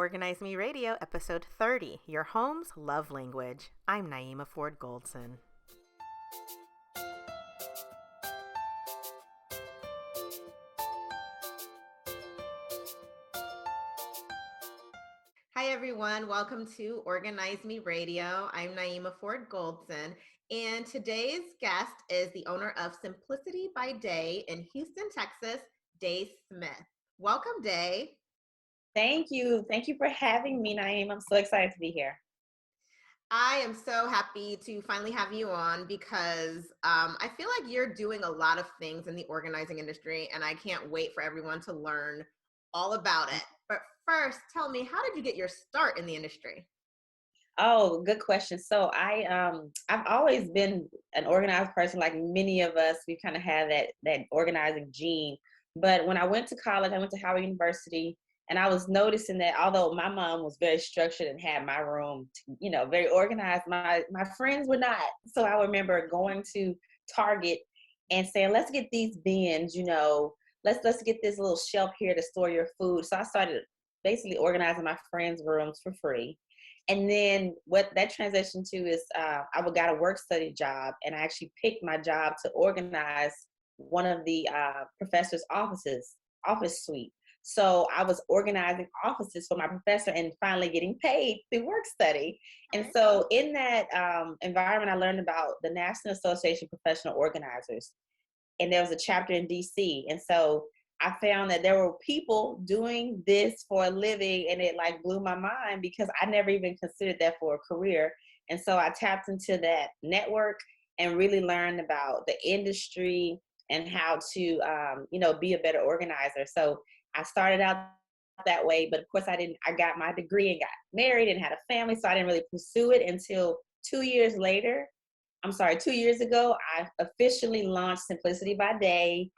Organize Me Radio, episode 30, Your Home's Love Language. I'm Naeemah Ford Goldson. Hi, everyone. Welcome to Organize Me Radio. I'm Naeemah Ford Goldson, and today's guest is the owner of Simplicity by Dai in Houston, Texas, Dai Smith. Welcome, Dai. Thank you. Thank you for having me, Naeem. I'm so excited to be here. I am so happy to finally have you on because I feel like you're doing a lot of things in the organizing industry, and I can't wait for everyone to learn all about it. But first, tell me, how did you get your start in the industry? Oh, good question. So I've always been an organized person, like many of us. We kind of have that organizing gene. But when I went to college, I went to Howard University, and I was noticing that although my mom was very structured and had my room, very organized, my friends were not. So I remember going to Target and saying, "Let's get these bins, let's get this little shelf here to store your food." So I started basically organizing my friends' rooms for free. And then what that transitioned to is I got a work study job, and I actually picked my job to organize one of the professor's office suite. So I was organizing offices for my professor and finally getting paid through work study. And Okay. so in that environment, I learned about the National Association of Professional Organizers, and there was a chapter in DC. And so I found that there were people doing this for a living, and it like blew my mind because I never even considered that for a career. And so I tapped into that network and really learned about the industry and how to, be a better organizer. So I started out that way, but of course I got my degree and got married and had a family. So I didn't really pursue it until 2 years later. I'm sorry, 2 years ago, I officially launched Simplicity by Dai,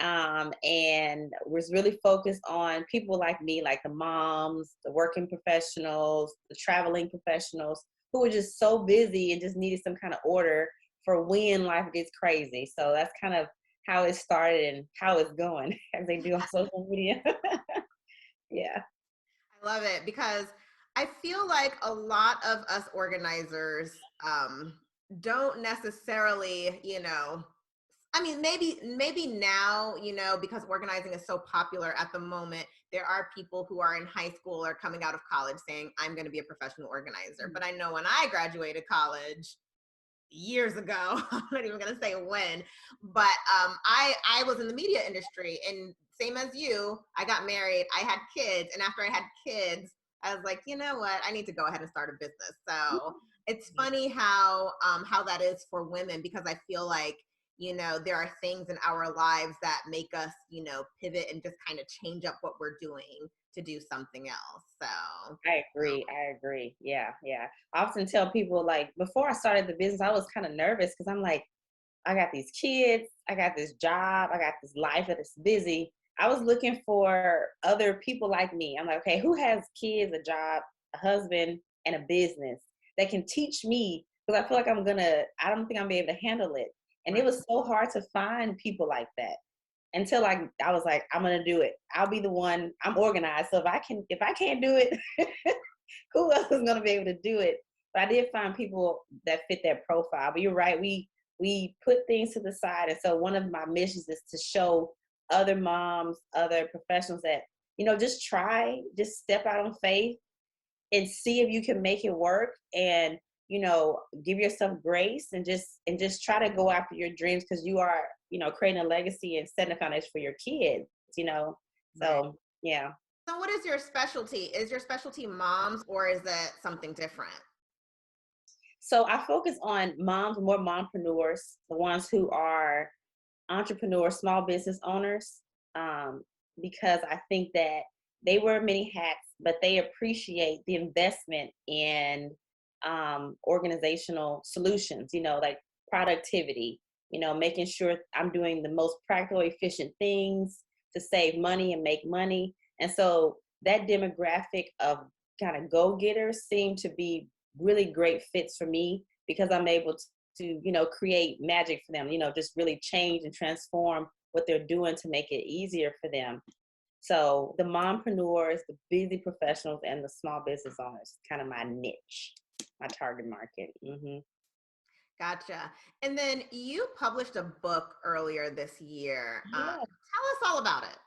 and was really focused on people like me, like the moms, the working professionals, the traveling professionals who were just so busy and just needed some kind of order for when life gets crazy. So that's kind of how it started and how it's going as they do on social media. Yeah. I love it because I feel like a lot of us organizers don't necessarily, I mean, maybe now, because organizing is so popular at the moment, there are people who are in high school or coming out of college saying, I'm going to be a professional organizer. But I know when I graduated college years ago, I'm not even going to say when, but I was in the media industry, and same as you, I got married, I had kids, and after I had kids, I was like, you know what, I need to go ahead and start a business. So it's funny how that is for women, because I feel like, there are things in our lives that make us, pivot and just kind of change up what we're doing to do something else. So I agree. I agree. Yeah, yeah. I often tell people, like, before I started the business, I was kind of nervous because I'm like, I got these kids, I got this job, I got this life that is busy. I was looking for other people like me. I'm like, okay, who has kids, a job, a husband, and a business that can teach me? Because I feel like I don't think I'm be able to handle it. And it right. was so hard to find people like that until I was like, I'm gonna do it. I'll be the one. I'm organized. So if I can't do it, who else is gonna be able to do it? But I did find people that fit that profile. But you're right, we put things to the side. And so one of my missions is to show other moms, other professionals that, just step out on faith and see if you can make it work, and give yourself grace, and just try to go after your dreams, because you are creating a legacy and setting a foundation for your kids. Right. So yeah. So what is your specialty? Is your specialty moms, or is it something different? So I focus on moms, more mompreneurs, the ones who are entrepreneurs, small business owners, um, because I think that they wear many hats, but they appreciate the investment in organizational solutions, like productivity, making sure I'm doing the most practical, efficient things to save money and make money. And so that demographic of kind of go-getters seem to be really great fits for me, because I'm able to create magic for them, just really change and transform what they're doing to make it easier for them. So the mompreneurs, the busy professionals, and the small business owners, kind of my niche, my target market. Gotcha. And then you published a book earlier this year. Tell Yeah. us all about it.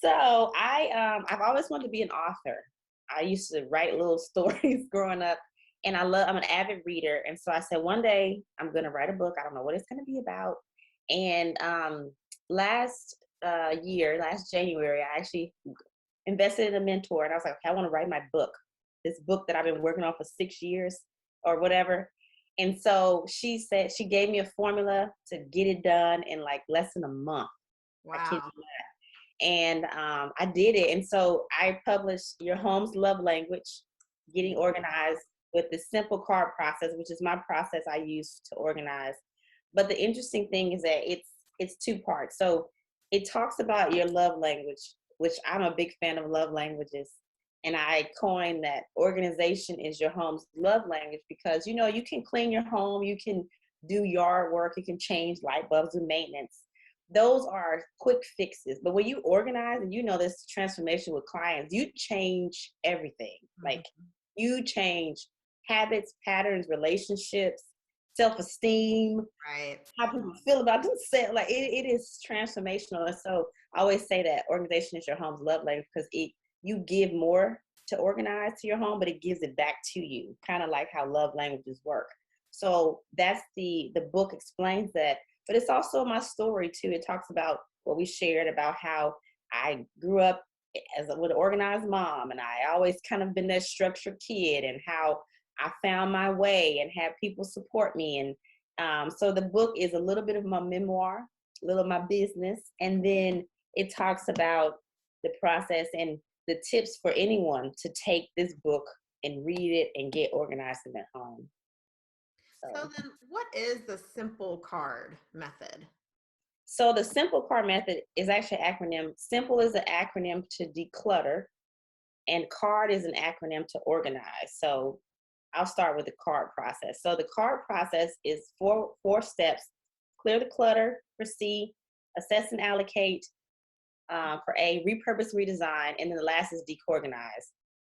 So I've always wanted to be an author. I used to write little stories growing up, and I'm an avid reader. And so I said one day I'm going to write a book. I don't know what it's going to be about. And last last January, I actually invested in a mentor, and I was like, okay, I want to write my book, this book that I've been working on for 6 years or whatever. And so she said she gave me a formula to get it done in like less than a month. I kid Wow. you. And I did it. And so I published Your Home's Love Language, Getting Organized with the Simple card process, which is my process I use to organize. But the interesting thing is that it's two parts. So it talks about your love language, which I'm a big fan of love languages. And I coined that organization is your home's love language because you can clean your home, you can do yard work, you can change light bulbs and maintenance. Those are quick fixes. But when you organize and this transformation with clients, you change everything. Mhm. Like you change habits, patterns, relationships, self-esteem, Right. how people feel about themselves. Like it is transformational. And so I always say that organization is your home's love language because you give more to organize to your home, but it gives it back to you, kind of like how love languages work. So that's the book explains that, but it's also my story too. It talks about what we shared about how I grew up with an organized mom, and I always kind of been that structured kid, and how I found my way and had people support me. And so the book is a little bit of my memoir, a little of my business, and then it talks about the process and the tips for anyone to take this book and read it and get organized in their home. So So, then what is the simple card method? so the simple card method is actually an acronym. Simple is an acronym to declutter, and CARD is an acronym to organize. So I'll start with the CARD process. So the CARD process is four steps: clear the clutter for C, assess and allocate for A, repurpose, redesign, and then the last is deorganize.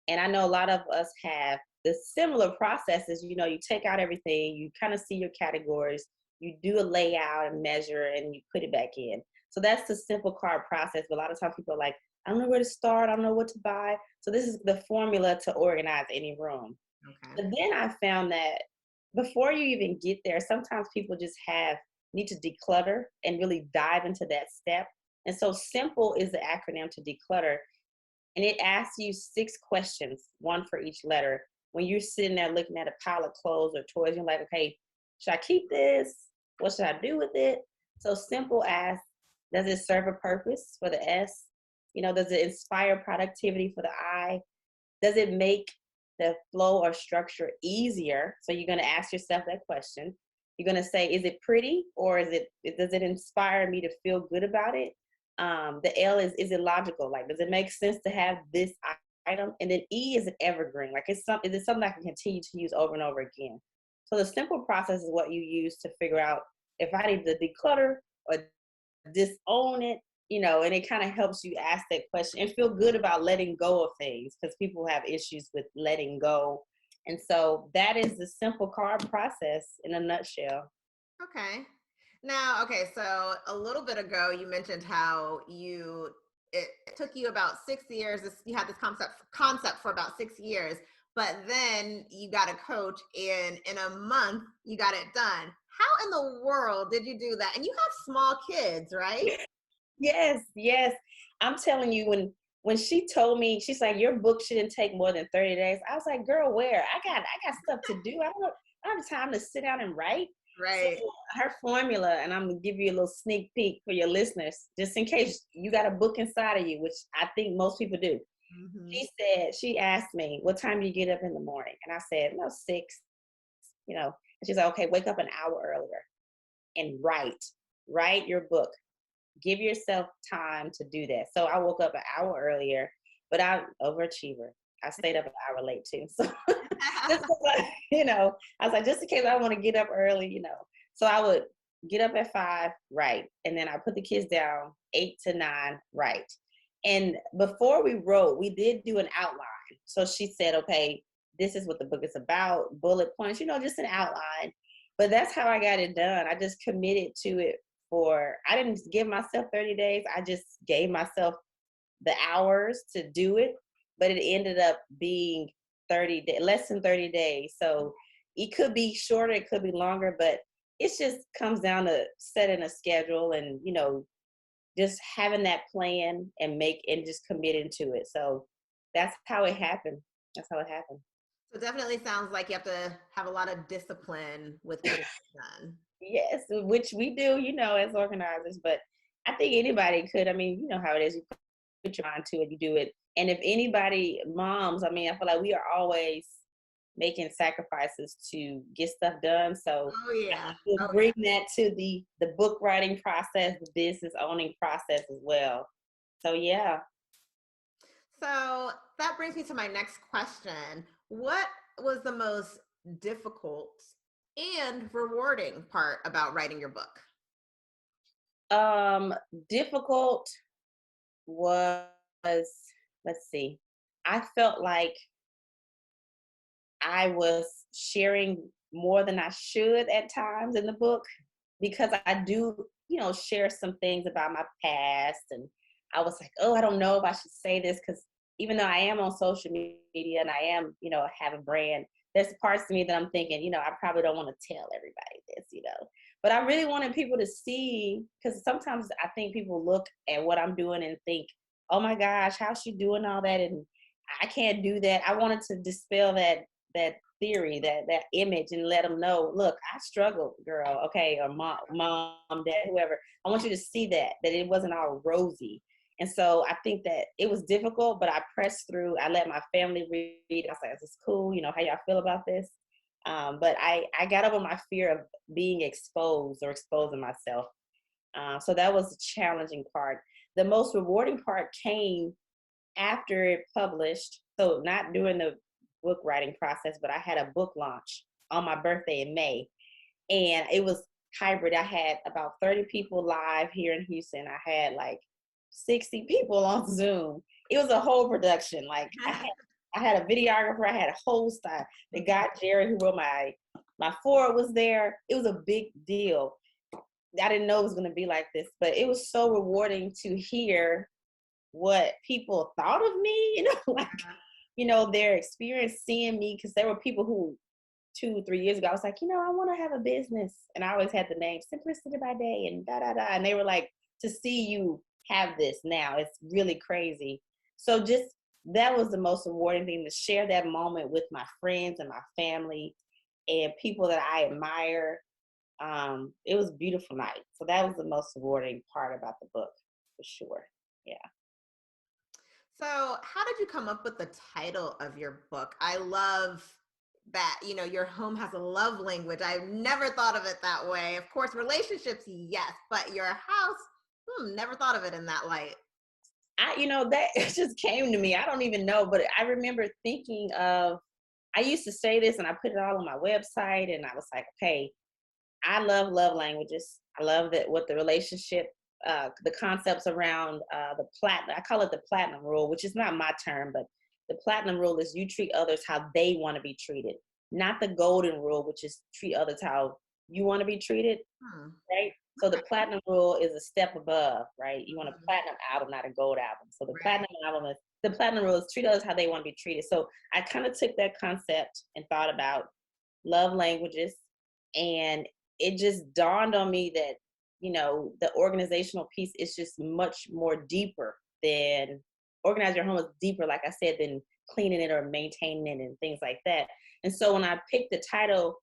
And I know a lot of us have the similar processes. You take out everything, you kind of see your categories, you do a layout and measure, and you put it back in. So that's the simple card process. But a lot of times people are like, I don't know where to start, I don't know what to buy. So this is the formula to organize any room. Okay. But then I found that before you even get there, sometimes people just need to declutter and really dive into that step. And so SIMPLE is the acronym to declutter. And it asks you 6 questions, one for each letter. When you're sitting there looking at a pile of clothes or toys, you're like, okay, should I keep this? What should I do with it? So SIMPLE asks, does it serve a purpose for the S? Does it inspire productivity for the I? Does it make the flow or structure easier? So you're going to ask yourself that question. You're going to say, is it pretty, or does it inspire me to feel good about it? The L is it logical? Like, does it make sense to have this item? And then E is an evergreen. Like, is it something I can continue to use over and over again? So the simple process is what you use to figure out if I need to declutter or disown it, and it kind of helps you ask that question and feel good about letting go of things, because people have issues with letting go. And so that is the simple card process in a nutshell. Okay. Now, okay, so a little bit ago you mentioned how it took you about 6 years. You had this concept for about 6 years, but then you got a coach and in a month you got it done. How in the world did you do that? And you have small kids, right? Yes, yes. I'm telling you, when she told me, she's like, your book shouldn't take more than 30 days. I was like, girl, where? I got stuff to do. I don't have time to sit down and write. So Right. her formula, and I'm gonna give you a little sneak peek for your listeners, just in case you got a book inside of you, which I think most people do. Hmm. She asked me, what time do you get up in the morning? And I said, no, 6, and she's like, okay, wake up an hour earlier and write your book. Give yourself time to do that. So I woke up an hour earlier, but I'm overachiever. I stayed up an hour late too. So just 'cause I was like, just in case I want to get up early. So I would get up at 5, right. And then I put the kids down 8 to 9, right. And before we wrote, we did do an outline. So she said, okay, this is what the book is about, bullet points, just an outline. But that's how I got it done. I just committed to it I didn't give myself 30 days. I just gave myself the hours to do it, but it ended up being less than 30 days. So it could be shorter, it could be longer, but it just comes down to setting a schedule and, just having that plan and just committing to it. So that's how it happened. That's how it happened. So it definitely sounds like you have to have a lot of discipline with getting it done. Yes, which we do, as organizers, but I think anybody could. I mean, you know how it is. You put your mind to it, you do it. And if anybody, moms, I mean, I feel like we are always making sacrifices to get stuff done. So Oh yeah. we'll Oh bring that to the book writing process, the business owning process as well. So yeah. So that brings me to my next question. What was the most difficult and rewarding part about writing your book? Um, Difficult was, let's see, I felt like I was sharing more than I should at times in the book because I do, share some things about my past. And I was like, oh, I don't know if I should say this because even though I am on social media and I am, have a brand, there's parts of me that I'm thinking, I probably don't want to tell everybody this. But I really wanted people to see, because sometimes I think people look at what I'm doing and think, oh my gosh, how's she doing all that? And I can't do that. I wanted to dispel that theory, that image, and let them know, look, I struggled, girl, okay, or mom, dad, whoever. I want you to see that it wasn't all rosy. And so I think that it was difficult, but I pressed through. I let my family read. I was like, this is cool. How y'all feel about this? But I got over my fear of being exposed or exposing myself. So that was the challenging part. The most rewarding part came after it published. So not during the book writing process, but I had a book launch on my birthday in May. And it was hybrid. I had about 30 people live here in Houston. I had like 60 people on Zoom. It was a whole production. Like I had a videographer, I had a host, the guy Jerry who wrote my foreword was there. It was a big deal. I didn't know it was going to be like this, but it was so rewarding to hear what people thought of me, their experience seeing me, because there were people who 2-3 years ago, I was like, I want to have a business. And I always had the name Simplicity by Day and da da da. And they were like, to see you have this now, it's really crazy. So just that was the most rewarding thing, to share that moment with my friends and my family and people that I admire. It was a beautiful night. So that was the most rewarding part about the book, for sure. Yeah. So, how did you come up with the title of your book? I love that, your home has a love language. I've never thought of it that way. Of course, relationships, yes, but your house, never thought of it in that light. That it just came to me. I don't even know, but I remember thinking of, I used to say this and I put it all on my website, and I was like, okay, I love languages. I love that what the relationship, the concepts around the platinum, I call it the platinum rule, which is not my term, but the platinum rule is you treat others how they want to be treated, not the golden rule, which is treat others how you want to be treated, right? So the platinum rule is a step above, right? You want a platinum album, not a gold album. So the platinum rule is treat others how they want to be treated. So I kind of took that concept and thought about love languages, and it just dawned on me that, the organizational piece is just much more deeper than organize your home is deeper, like I said, than cleaning it or maintaining it and things like that. And so when I picked the title,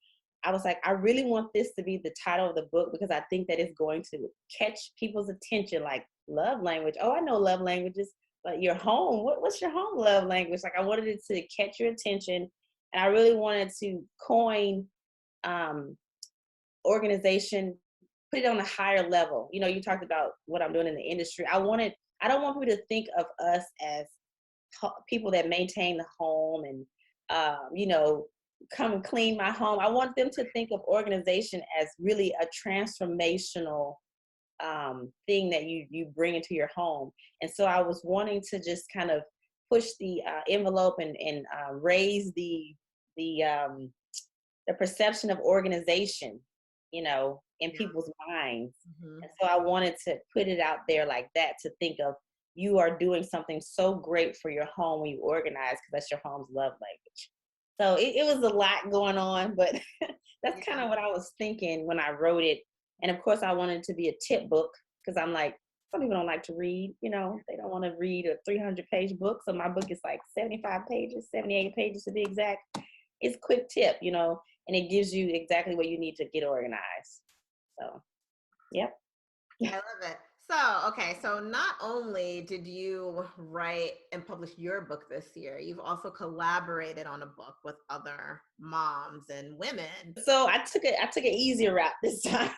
I was like, I really want this to be the title of the book because I think that it's going to catch people's attention, like love language. Oh, I know love languages, but your home, what's your home love language? Like I wanted it to catch your attention. And I really wanted to coin organization, put it on a higher level. You talked about what I'm doing in the industry. I don't want people to think of us as people that maintain the home and, come and clean my home. I want them to think of organization as really a transformational thing that you bring into your home. And so I was wanting to just kind of push the envelope and raise the perception of organization, in Yeah. people's minds. Mm-hmm. And so I wanted to put it out there like that, to think of, you are doing something so great for your home when you organize, because that's your home's love language. So it was a lot going on, but that's kind of what I was thinking when I wrote it. And of course, I wanted it to be a tip book, because I'm like, some people don't like to read, they don't want to read a 300-page book. So my book is like 75 pages, 78 pages to be exact. It's quick tip, and it gives you exactly what you need to get organized. So, yep. I love it. So, okay, so not only did you write and publish your book this year, you've also collaborated on a book with other moms and women. So I took an easier route this time.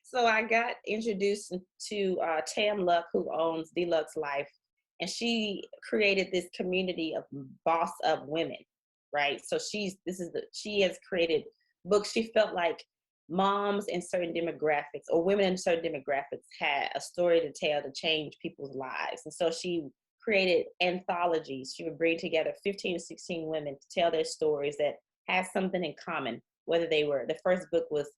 So I got introduced to Tam Luck, who owns Deluxe Life, and she created this community of boss up women, right? So she has created books. She felt like moms in certain demographics, or women in certain demographics, had a story to tell to change people's lives. And so she created anthologies. She would bring together 15 to 16 women to tell their stories that had something in common, whether the first book was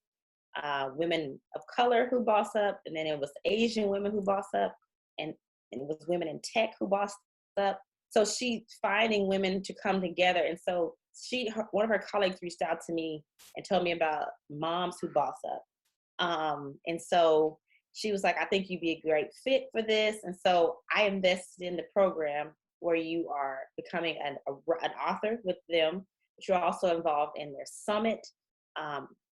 women of color who boss up, and then it was Asian women who boss up, and it was women in tech who bossed up. So she finding women to come together. And so one of her colleagues reached out to me and told me about moms who boss up. And so she was like, I think you'd be a great fit for this. And so I invested in the program, where you are becoming an author with them, but you're also involved in their summit,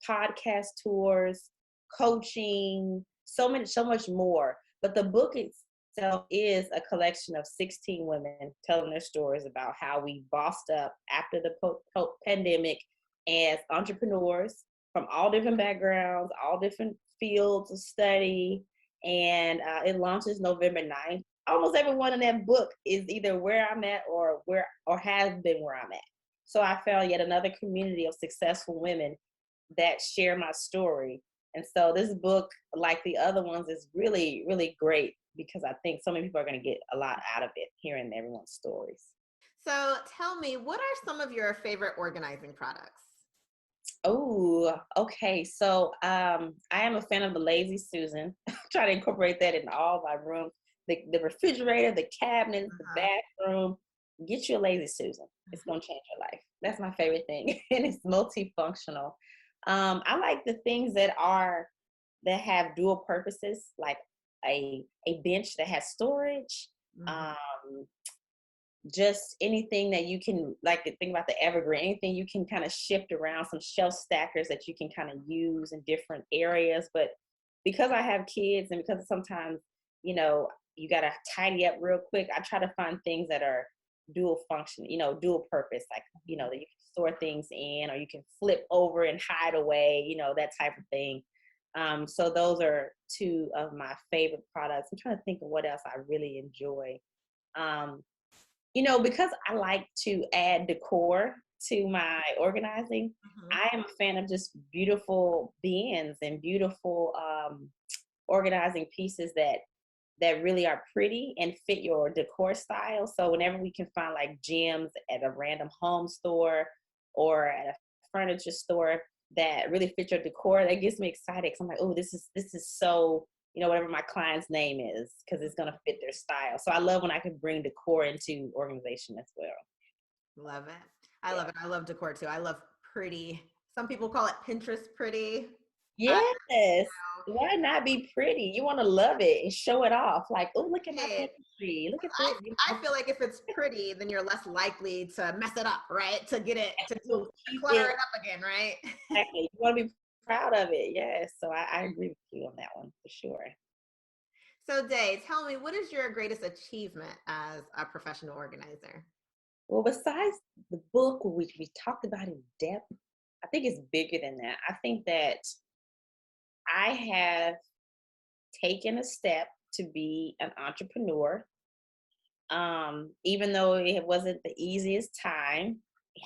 podcast tours, coaching, so much more. But the book itself is a collection of 16 women telling their stories about how we bossed up after the pandemic as entrepreneurs from all different backgrounds, all different fields of study. And it launches November 9th. Almost everyone in that book is either where I'm at or has been where I'm at. So I found yet another community of successful women that share my story. And so this book, like the other ones, is really, really great, because I think so many people are going to get a lot out of it, hearing everyone's stories. So tell me, what are some of your favorite organizing products? Oh, okay. So I am a fan of the Lazy Susan. Try to incorporate that in all my rooms. The refrigerator, the cabinets, the bathroom. Get you a Lazy Susan. It's going to change your life. That's my favorite thing. And it's multifunctional. I like the things that have dual purposes, like a bench that has storage. Just anything that you can, like, think about the evergreen, anything you can kind of shift around, some shelf stackers that you can kind of use in different areas. But because I have kids, and because sometimes, you got to tidy up real quick, I try to find things that are dual function, dual purpose, like, that you can store things in, or you can flip over and hide away, that type of thing. So those are two of my favorite products. I'm trying to think of what else I really enjoy. Because I like to add decor to my organizing, I am a fan of just beautiful bins and beautiful organizing pieces that really are pretty and fit your decor style. So whenever we can find like gems at a random home store or at a furniture store that really fit your decor, that gets me excited, because I'm like, oh, this is so, whatever my client's name is, because it's going to fit their style. So I love when I can bring decor into organization as well. Love it. I love it. I love decor too. I love pretty. Some people call it Pinterest pretty. Yes. Why not be pretty? You want to love it and show it off. Like, oh, look at my pantry. Look at this. I feel like if it's pretty, then you're less likely to mess it up, right? To get it, to keep clutter it up again, right? Exactly. You want to be proud of it. Yes. So I agree with you on that one for sure. So Day, tell me, what is your greatest achievement as a professional organizer? Well, besides the book, which we talked about in depth, I think it's bigger than that. I think that I have taken a step to be an entrepreneur. Even though it wasn't the easiest time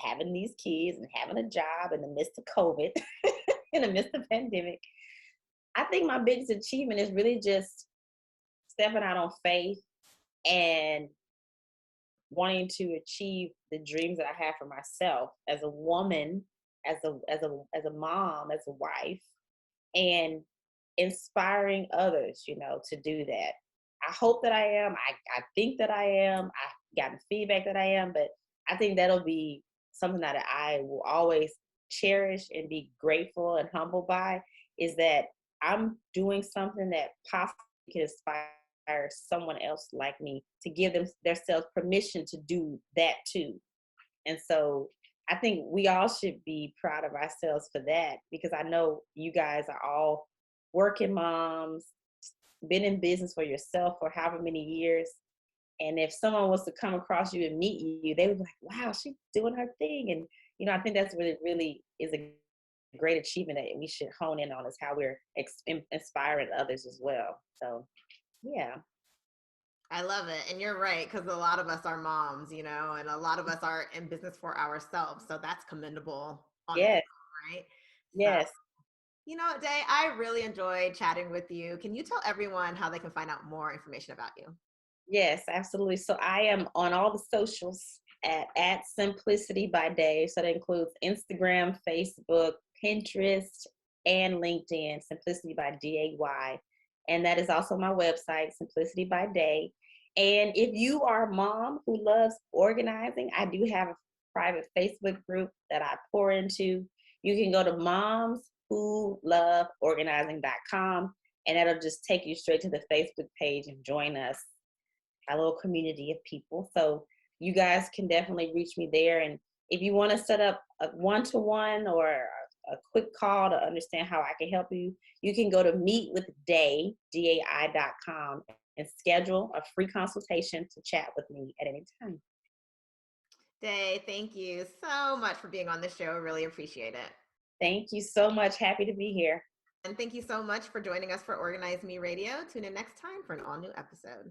having these kids and having a job in the midst of COVID, in the midst of pandemic, I think my biggest achievement is really just stepping out on faith and wanting to achieve the dreams that I have for myself as a woman, as a mom, as a wife, and inspiring others, to do that. I hope that I am. I think that I am. I've gotten feedback that I am, but I think that'll be something that I will always cherish and be grateful and humbled by, is that I'm doing something that possibly can inspire someone else like me to give them themselves permission to do that too. And so I think we all should be proud of ourselves for that, because I know you guys are all working moms, been in business for yourself for however many years. And if someone was to come across you and meet you, they would be like, wow, she's doing her thing. And, I think that's really, really is a great achievement that we should hone in on, is how we're inspiring others as well. So, yeah. I love it. And you're right, because a lot of us are moms, and a lot of us are in business for ourselves. So that's commendable on its Yes. own, right? So, Yes. Day, I really enjoyed chatting with you. Can you tell everyone how they can find out more information about you? Yes, absolutely. So I am on all the socials at Simplicity by Day. So that includes Instagram, Facebook, Pinterest, and LinkedIn, Simplicity by Day. And that is also my website, Simplicity by Day. And if you are a mom who loves organizing, I do have a private Facebook group that I pour into. You can go to momswholoveorganizing.com, and that'll just take you straight to the Facebook page and join us, a little community of people. So you guys can definitely reach me there. And if you want to set up a one-to-one or a quick call to understand how I can help you, you can go to meetwithdai, DAI.com, and schedule a free consultation to chat with me at any time. Day, thank you so much for being on the show. Really appreciate it. Thank you so much. Happy to be here. And thank you so much for joining us for Organize Me Radio. Tune in next time for an all new episode.